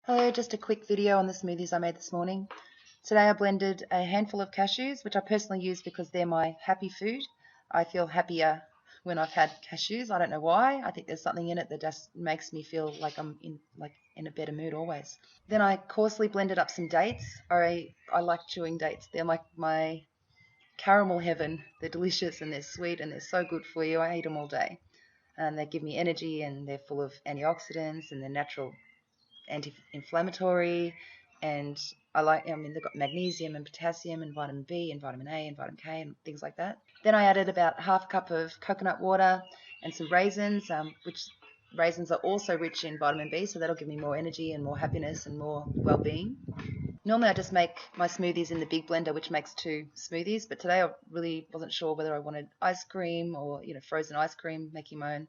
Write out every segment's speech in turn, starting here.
Hello, just a quick video on the smoothies I made this morning. Today I blended a handful of cashews, which I personally use because they're my happy food. I feel happier when I've had cashews. I don't know why. I think there's something in it that just makes me feel like I'm in a better mood always. Then I coarsely blended up some dates. I like chewing dates. They're like my caramel heaven. They're delicious and they're sweet and they're so good for you. I eat them all day. And they give me energy and they're full of antioxidants and they're natural anti-inflammatory, and they've got magnesium and potassium and vitamin B and vitamin A and vitamin K and things like that. Then I added about half a cup of coconut water and some raisins, which raisins are also rich in vitamin B, so that'll give me more energy and more happiness and more well-being. Normally I just make my smoothies in the big blender, which makes 2 smoothies, but today I really wasn't sure whether I wanted ice cream or frozen ice cream, making my own,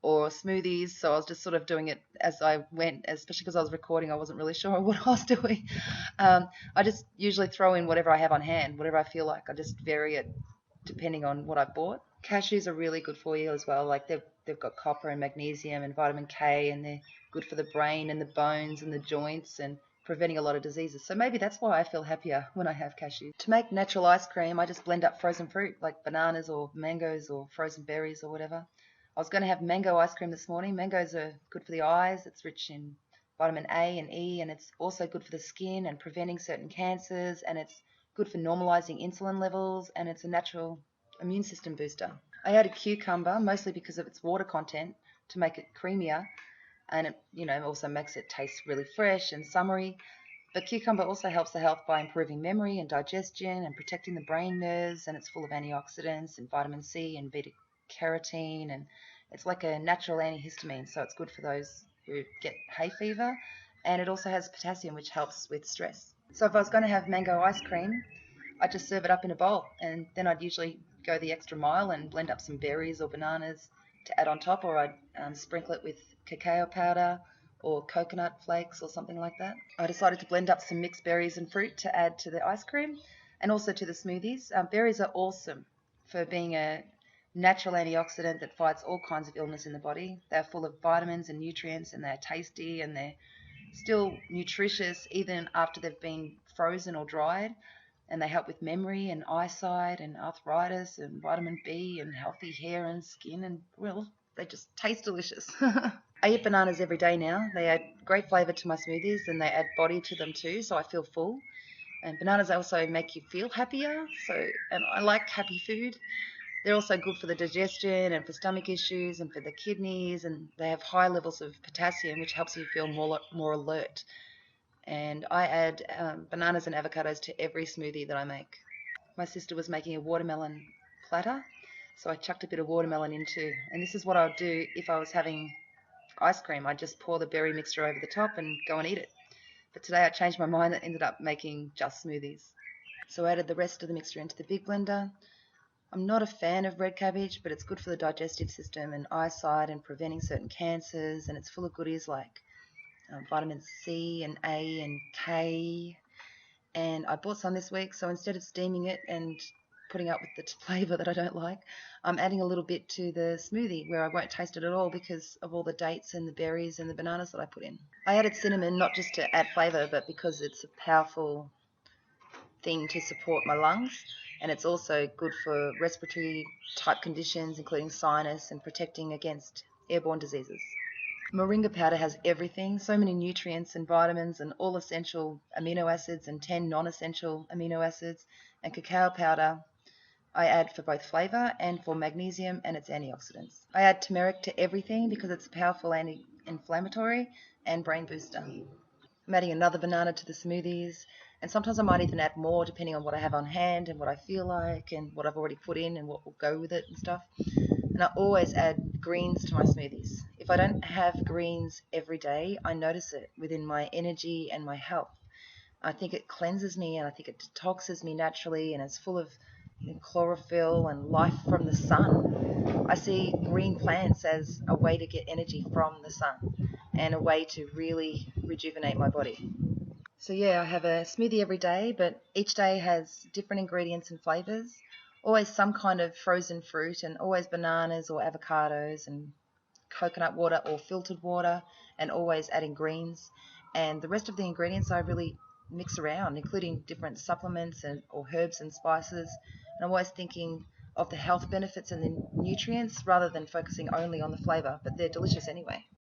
or smoothies, so I was just sort of doing it as I went, especially because I was recording. I wasn't really sure what I was doing. I just usually throw in whatever I have on hand, whatever I feel like. I just vary it depending on what I bought. Cashews are really good for you as well. Like they've got copper and magnesium and vitamin K, and they're good for the brain and the bones and the joints and preventing a lot of diseases. So maybe that's why I feel happier when I have cashews. To make natural ice cream, I just blend up frozen fruit like bananas or mangoes or frozen berries or whatever. I was going to have mango ice cream this morning. Mangoes are good for the eyes. It's rich in vitamin A and E, and it's also good for the skin and preventing certain cancers, and it's good for normalizing insulin levels, and it's a natural immune system booster. I added cucumber, mostly because of its water content, to make it creamier, and it also makes it taste really fresh and summery. But cucumber also helps the health by improving memory and digestion and protecting the brain nerves, and it's full of antioxidants and vitamin C and beta-carotene, and it's like a natural antihistamine, so it's good for those who get hay fever, and it also has potassium, which helps with stress. So if I was going to have mango ice cream, I'd just serve it up in a bowl, and then I'd usually go the extra mile and blend up some berries or bananas to add on top, or I'd sprinkle it with cacao powder or coconut flakes or something like that. I decided to blend up some mixed berries and fruit to add to the ice cream and also to the smoothies. Berries are awesome for being a natural antioxidant that fights all kinds of illness in the body. They're full of vitamins and nutrients, and they're tasty, and they're still nutritious even after they've been frozen or dried, and they help with memory and eyesight and arthritis and vitamin B and healthy hair and skin, and well, they just taste delicious. I eat bananas every day now. They add great flavor to my smoothies, and they add body to them too, so I feel full. And bananas also make you feel happier, and I like happy food. They're also good for the digestion and for stomach issues and for the kidneys, and they have high levels of potassium, which helps you feel more alert. And I add bananas and avocados to every smoothie that I make. My sister was making a watermelon platter, so I chucked a bit of watermelon in too. And this is what I would do if I was having ice cream. I'd just pour the berry mixture over the top and go and eat it. But today I changed my mind and ended up making just smoothies. So I added the rest of the mixture into the big blender. I'm not a fan of red cabbage, but it's good for the digestive system and eyesight and preventing certain cancers, and it's full of goodies like vitamin C and A and K. And I bought some this week, so instead of steaming it and putting up with the flavor that I don't like, I'm adding a little bit to the smoothie where I won't taste it at all because of all the dates and the berries and the bananas that I put in. I added cinnamon not just to add flavor, but because it's a powerful thing to support my lungs, and it's also good for respiratory type conditions including sinus and protecting against airborne diseases. Moringa powder has everything, so many nutrients and vitamins and all essential amino acids and 10 non-essential amino acids, and cacao powder I add for both flavor and for magnesium and its antioxidants. I add turmeric to everything because it's a powerful anti-inflammatory and brain booster. I'm adding another banana to the smoothies, and sometimes I might even add more depending on what I have on hand and what I feel like and what I've already put in and what will go with it and stuff. And I always add greens to my smoothies. If I don't have greens every day, I notice it within my energy and my health. I think it cleanses me, and I think it detoxes me naturally, and it's full of chlorophyll and life from the sun. I see green plants as a way to get energy from the sun and a way to really rejuvenate my body. So yeah, I have a smoothie every day, but each day has different ingredients and flavors. Always some kind of frozen fruit, and always bananas or avocados and coconut water or filtered water, and always adding greens. and the rest of the ingredients I really mix around, including different supplements or herbs and spices. And I'm always thinking of the health benefits and the nutrients rather than focusing only on the flavor, but they're delicious anyway.